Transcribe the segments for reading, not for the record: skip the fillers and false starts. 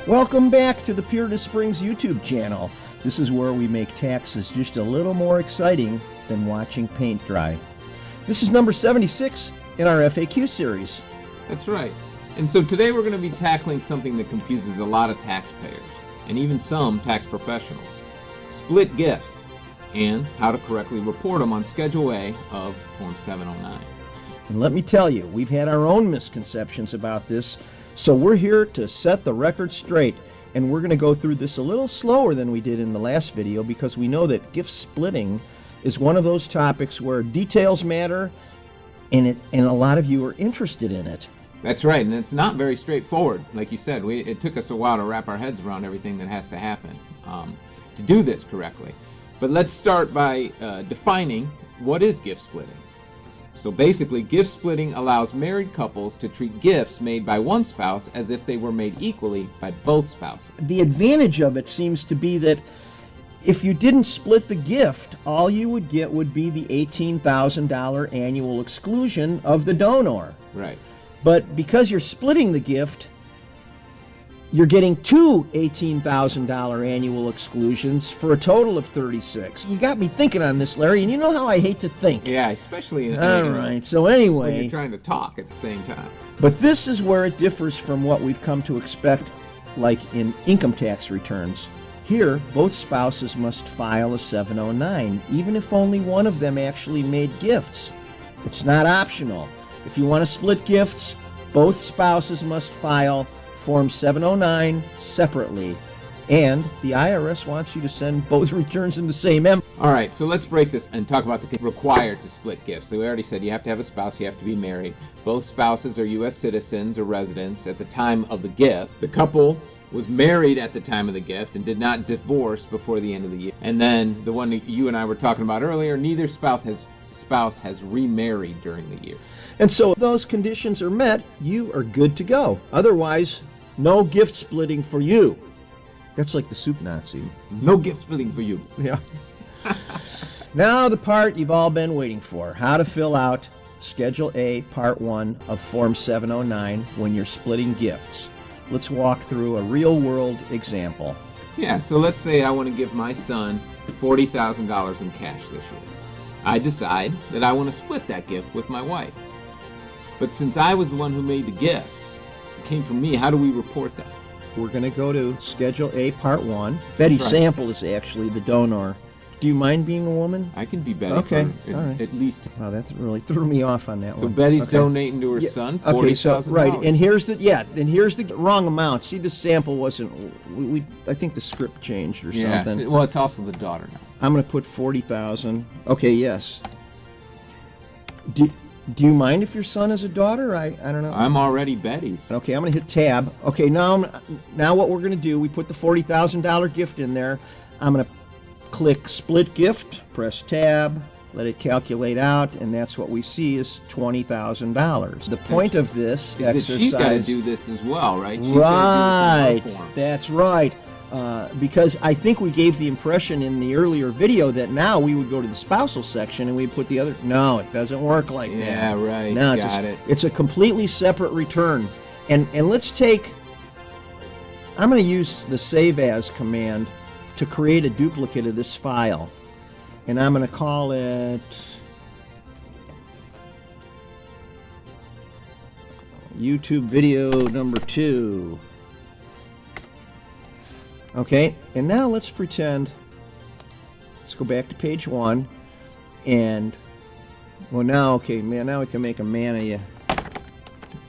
Welcome back to the Puritas Springs YouTube channel. This is where we make taxes just a little more exciting than watching paint dry. This is number 76 in our FAQ series. That's right. And so today we're going to be tackling something that confuses a lot of taxpayers, and even some tax professionals. Split gifts, and how to correctly report them on Schedule A of Form 709. And let me tell you, we've had our own misconceptions about this, so we're here to set the record straight. And we're going to go through this a little slower than we did in the last video because we know that gift splitting is one of those topics where details matter, and a lot of you are interested in it. That's right, and it's not very straightforward. Like you said, it took us a while to wrap our heads around everything that has to happen to do this correctly. But let's start by defining what is gift splitting. So basically, gift splitting allows married couples to treat gifts made by one spouse as if they were made equally by both spouses. The advantage of it seems to be that if you didn't split the gift, all you would get would be the $18,000 annual exclusion of the donor. Right. But because you're splitting the gift, you're getting two $18,000 annual exclusions for a total of $36,000. You got me thinking on this, Larry, and you know how I hate to think. Yeah, especially So anyway, when you're trying to talk at the same time. But this is where it differs from what we've come to expect, like in income tax returns. Here, both spouses must file a 709, even if only one of them actually made gifts. It's not optional. If you want to split gifts, both spouses must file Form 709 separately, and the IRS wants you to send both returns in the same envelope. All right, so let's break this and talk about the required to split gifts. So we already said you have to have a spouse, you have to be married. Both spouses are U.S. citizens or residents at the time of the gift. The couple was married at the time of the gift and did not divorce before the end of the year. And then the one that you and I were talking about earlier, neither spouse has remarried during the year. And so if those conditions are met, you are good to go. Otherwise, no gift splitting for you. That's like the soup Nazi. No gift splitting for you. Yeah. Now the part you've all been waiting for. How to fill out Schedule A, Part 1 of Form 709 when you're splitting gifts. Let's walk through a real-world example. Yeah, so let's say I want to give my son $40,000 in cash this year. I decide that I want to split that gift with my wife. But since I was the one who made the gift, it came from me, how do we report that? We're going to go to Schedule A, Part 1. Betty Sample is actually the donor. Do you mind being a woman? I can be Betty for all right. At least. Wow, that really threw me off on that one. So Betty's donating to her son $40,000. Okay, so right, and here's the wrong amount. See, the sample wasn't. I think the script changed or something. Well, it's also the daughter now. I'm going to put 40,000. Okay, yes. Do you mind if your son is a daughter? I don't know. I'm already Betty's. Okay, I'm going to hit tab. Okay, now what we're going to do, we put the $40,000 gift in there. I'm going to click split gift, press tab, let it calculate out, and that's what we see is $20,000. The point of this exercise... She's got to do this as well, right? She's right, that's right. Because I think we gave the impression in the earlier video that now we would go to the spousal section and we put the other... No, it doesn't work like that. Yeah, right, no, it's a completely separate return. And let's take... I'm going to use the save as command to create a duplicate of this file. And I'm going to call it YouTube video number 2. Okay, and now let's pretend, let's go back to page 1, and, well now, okay, man, now we can make a man of you.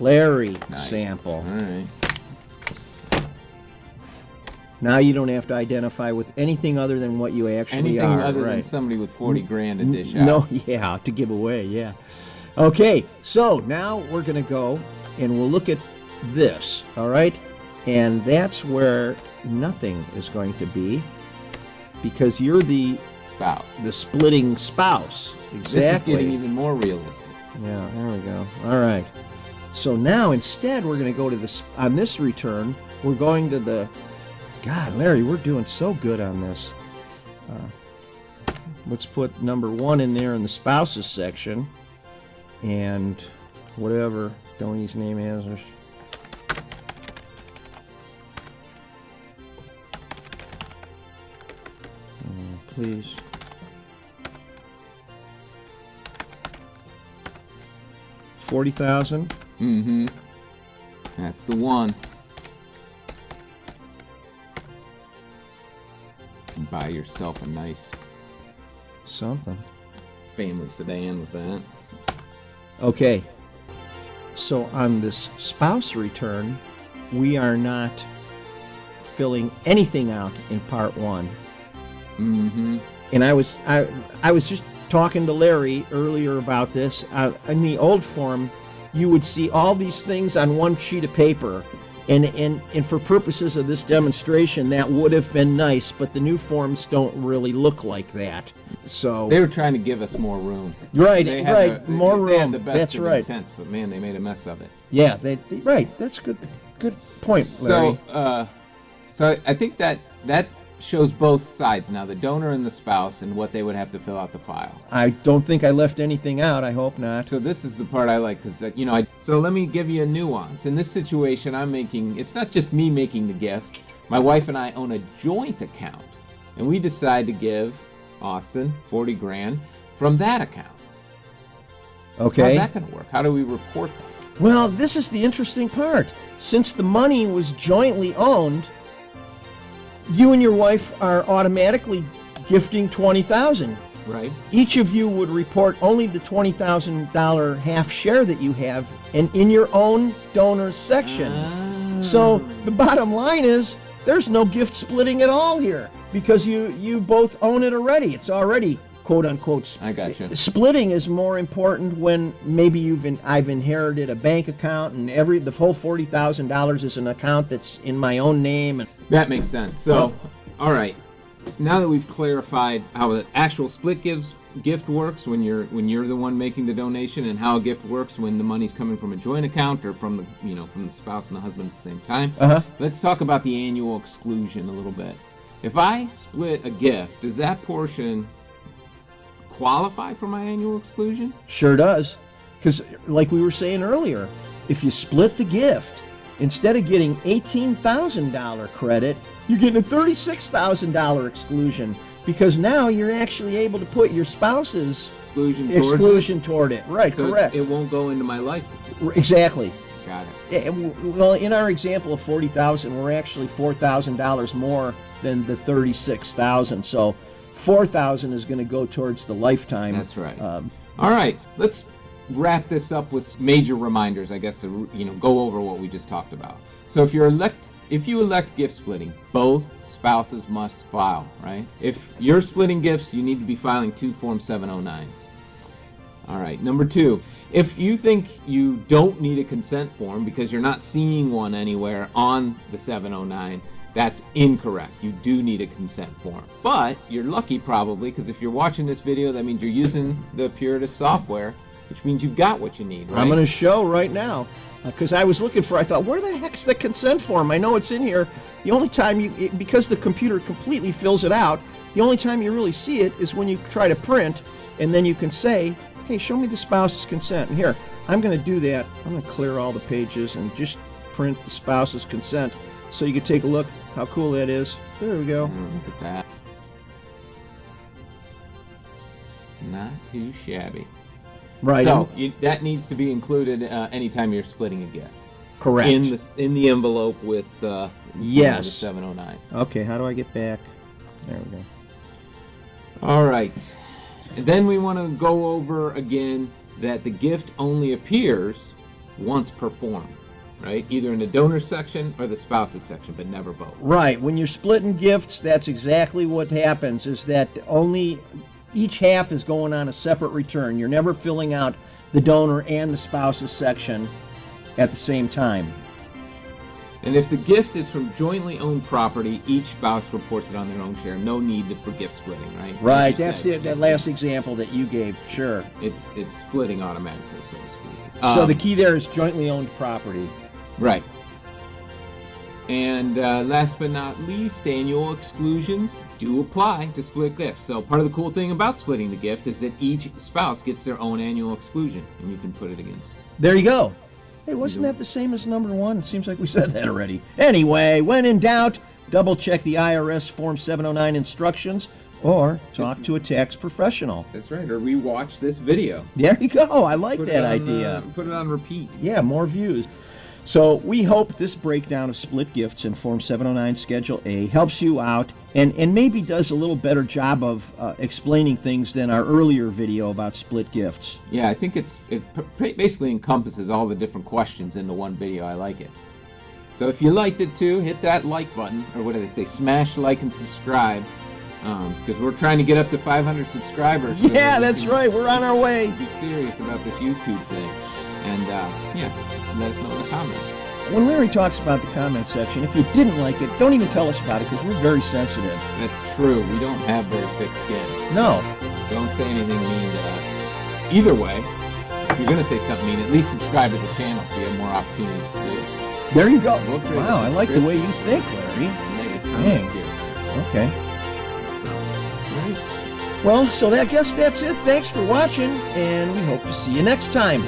Larry Sample. All right. Now you don't have to identify with anything other than what you actually are. Anything other than somebody with 40 grand to dish out. No, yeah, to give away, yeah. Okay, so now we're going to go and we'll look at this, all right? And that's where nothing is going to be because you're the spouse. The splitting spouse. Exactly. This is getting even more realistic. Yeah, there we go. All right. So now instead we're going to go to this, on this return, we're going to the... God, Larry, we're doing so good on this. Let's put number 1 in there in the spouses section, and whatever Tony's name is. please. $40,000. Mm-hmm. That's the one. You can buy yourself a nice Something. family sedan with that. Okay. So on this spouse return, we are not filling anything out in part 1. Mm-hmm. And I was just talking to Larry earlier about this. In the old form, you would see all these things on one sheet of paper. And for purposes of this demonstration, that would have been nice, but the new forms don't really look like that. So They were trying to give us more room. right, They had right, more They had room. the best That's of right. intents, but man, they made a mess of it. Yeah, right. That's good point, Larry. So I think that shows both sides now, the donor and the spouse, and what they would have to fill out the file. I don't think I left anything out. I hope not. So this is the part I like, because so let me give you a nuance. In this situation, it's not just me making the gift. My wife and I own a joint account, and we decide to give Austin 40 grand from that account. Okay. How's that going to work? How do we report that? Well, this is the interesting part. Since the money was jointly owned, you and your wife are automatically gifting $20,000. Right. Each of you would report only the $20,000 half share that you have, and in your own donor section. So the bottom line is there's no gift splitting at all here because you both own it already. It's already quote unquote. I gotcha. Splitting is more important when maybe I've inherited a bank account and the whole $40,000 is an account that's in my own name. And That makes sense. So, all right. Now that we've clarified how the actual split gift works when you're the one making the donation, and how a gift works when the money's coming from a joint account or from the spouse and the husband at the same time. Let's talk about the annual exclusion a little bit. If I split a gift, does that portion qualify for my annual exclusion? Sure does. Because like we were saying earlier, if you split the gift, instead of getting $18,000 credit, you're getting a $36,000 exclusion, because now you're actually able to put your spouse's exclusion toward it. Right, so correct. It won't go into my life. Exactly. Got it. Well, in our example of $40,000, we're actually $4,000 more than the $36,000. So $4,000 is going to go towards the lifetime. That's right. All right, let's wrap this up with major reminders, I guess, to go over what we just talked about. So if you elect gift splitting, both spouses must file, right? If you're splitting gifts, you need to be filing 2 Form 709s. All right, number 2, if you think you don't need a consent form because you're not seeing one anywhere on the 709, that's incorrect. You do need a consent form. But you're lucky probably, because if you're watching this video, that means you're using the Puritas software, which means you've got what you need, right? I'm going to show right now, because I was looking I thought, where the heck's the consent form? I know it's in here. The only time because the computer completely fills it out, the only time you really see it is when you try to print, and then you can say, hey, show me the spouse's consent. And here, I'm going to do that. I'm going to clear all the pages and just print the spouse's consent so you can take a look how cool that is. There we go. Look at that. Not too shabby. Right. So that needs to be included anytime you're splitting a gift. Correct. In the envelope with yes. the 709s. Okay, how do I get back? There we go. All right. And then we want to go over again that the gift only appears once performed, right? Either in the donor section or the spouse's section, but never both. Right. When you're splitting gifts, that's exactly what happens, is that only each half is going on a separate return. You're never filling out the donor and the spouse's section at the same time. And if the gift is from jointly owned property, each spouse reports it on their own share. No need for gift splitting, right? Right, that's it. That last example that you gave, sure. It's splitting automatically, so to speak. So the key there is jointly owned property. Right. And last but not least, annual exclusions do apply to split gifts. So part of the cool thing about splitting the gift is that each spouse gets their own annual exclusion, and you can put it against. There you go. Hey, wasn't that the same as number 1? It seems like we said that already. Anyway, when in doubt, double check the IRS Form 709 instructions Or talk to a tax professional. That's right, or rewatch this video. There you go. I like Put that it on, idea. Put it on repeat. Yeah, more views. So we hope this breakdown of split gifts in Form 709 Schedule A helps you out and maybe does a little better job of explaining things than our earlier video about split gifts. Yeah, I think it basically encompasses all the different questions into one video. I like it. So if you liked it too, hit that like button, or what do they say? Smash like and subscribe, because we're trying to get up to 500 subscribers. So Yeah, that's right. We're on our way. Be serious about this YouTube thing, and yeah, let us know in the comments. When Larry talks about the comment section, if you didn't like it, don't even tell us about it because we're very sensitive. That's true. We don't have very thick skin. No. Don't say anything mean to us. Either way, if you're going to say something mean, at least subscribe to the channel so you have more opportunities to do it. There you go. We'll trade Wow, a I like the way you think, Larry. Make a comment Dang. here. Okay. So, all right. Well, so I guess that's it. Thanks for watching, and we hope to see you next time.